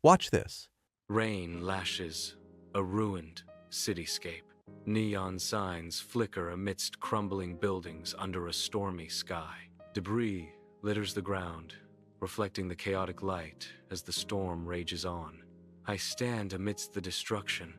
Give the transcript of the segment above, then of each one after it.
Watch this. Rain lashes a ruined cityscape. Neon signs flicker amidst crumbling buildings under a stormy sky. Debris litters the ground, reflecting the chaotic light as the storm rages on. I stand amidst the destruction.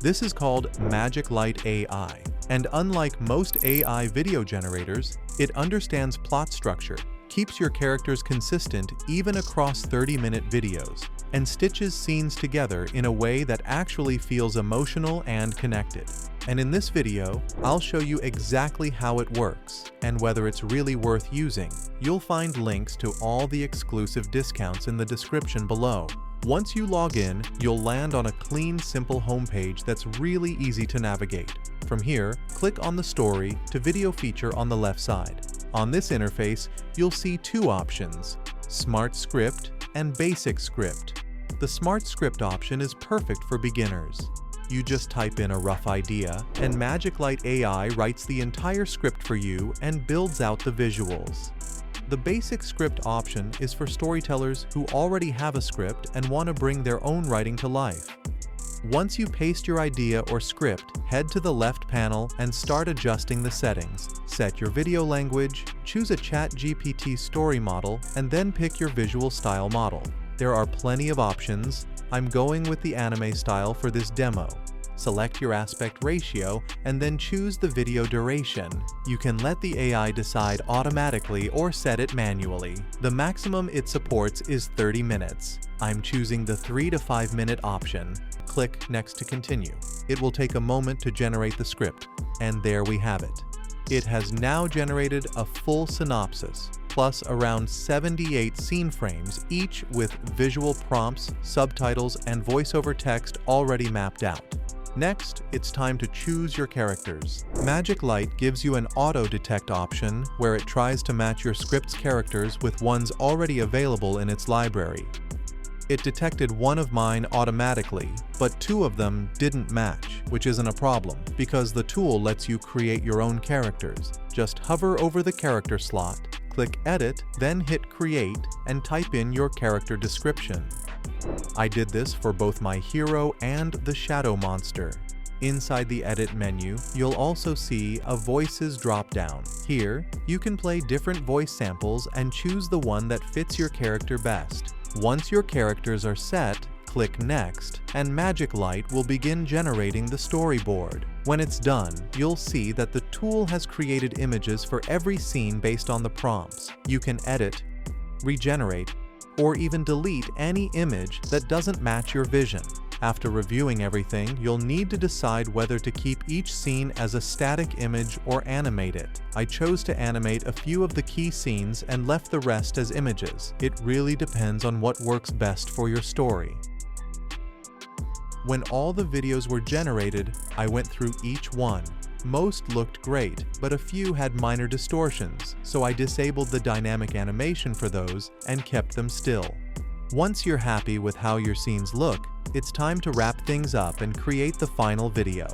This is called MagicLight AI, and unlike most AI video generators, it understands plot structure, keeps your characters consistent even across 30-minute videos, and stitches scenes together in a way that actually feels emotional and connected. And in this video, I'll show you exactly how it works and whether it's really worth using. You'll find links to all the exclusive discounts in the description below. Once you log in, you'll land on a clean, simple homepage that's really easy to navigate. From here, click on the Story to Video feature on the left side. On this interface, you'll see two options: Smart Script and Basic Script. The Smart Script option is perfect for beginners. You just type in a rough idea, and MagicLight AI writes the entire script for you and builds out the visuals. The Basic Script option is for storytellers who already have a script and want to bring their own writing to life. Once you paste your idea or script, head to the left panel and start adjusting the settings. Set your video language, choose a ChatGPT story model, and then pick your visual style model. There are plenty of options. I'm going with the anime style for this demo. Select your aspect ratio and then choose the video duration. You can let the AI decide automatically or set it manually. The maximum it supports is 30 minutes. I'm choosing the 3 to 5 minute option. Click Next to continue. It will take a moment to generate the script, and there we have it. It has now generated a full synopsis, plus around 78 scene frames, each with visual prompts, subtitles, and voiceover text already mapped out. Next, it's time to choose your characters. MagicLight gives you an auto-detect option where it tries to match your script's characters with ones already available in its library. It detected one of mine automatically, but 2 of them didn't match, which isn't a problem, because the tool lets you create your own characters. Just hover over the character slot, click Edit, then hit Create, and type in your character description. I did this for both my hero and the shadow monster. Inside the Edit menu, you'll also see a Voices drop-down. Here, you can play different voice samples and choose the one that fits your character best. Once your characters are set, click Next, and MagicLight will begin generating the storyboard. When it's done, you'll see that the tool has created images for every scene based on the prompts. You can edit, regenerate, or even delete any image that doesn't match your vision. After reviewing everything, you'll need to decide whether to keep each scene as a static image or animate it. I chose to animate a few of the key scenes and left the rest as images. It really depends on what works best for your story. When all the videos were generated, I went through each one. Most looked great, but a few had minor distortions, so I disabled the dynamic animation for those and kept them still. Once you're happy with how your scenes look, it's time to wrap things up and create the final video.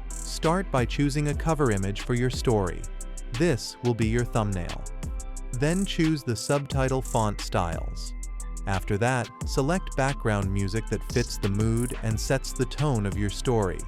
Start by choosing a cover image for your story. This will be your thumbnail. Then choose the subtitle font styles. After that, select background music that fits the mood and sets the tone of your story.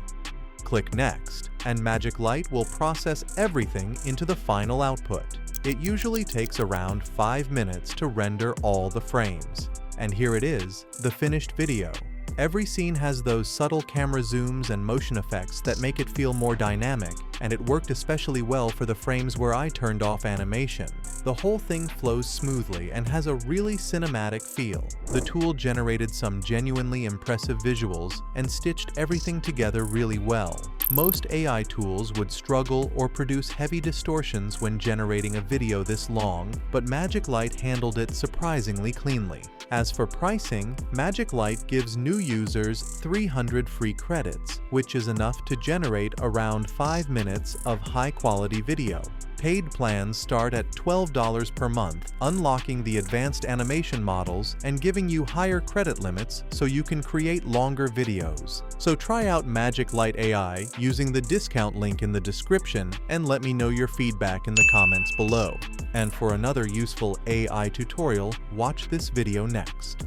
Click Next, and MagicLight will process everything into the final output. It usually takes around 5 minutes to render all the frames. And here it is, the finished video. Every scene has those subtle camera zooms and motion effects that make it feel more dynamic, and it worked especially well for the frames where I turned off animation. The whole thing flows smoothly and has a really cinematic feel. The tool generated some genuinely impressive visuals and stitched everything together really well. Most AI tools would struggle or produce heavy distortions when generating a video this long, but MagicLight handled it surprisingly cleanly. As for pricing, MagicLight gives new users 300 free credits, which is enough to generate around 5 minutes of high-quality video. Paid plans start at $12 per month, unlocking the advanced animation models and giving you higher credit limits so you can create longer videos. So try out MagicLight AI using the discount link in the description and let me know your feedback in the comments below. And for another useful AI tutorial, watch this video next.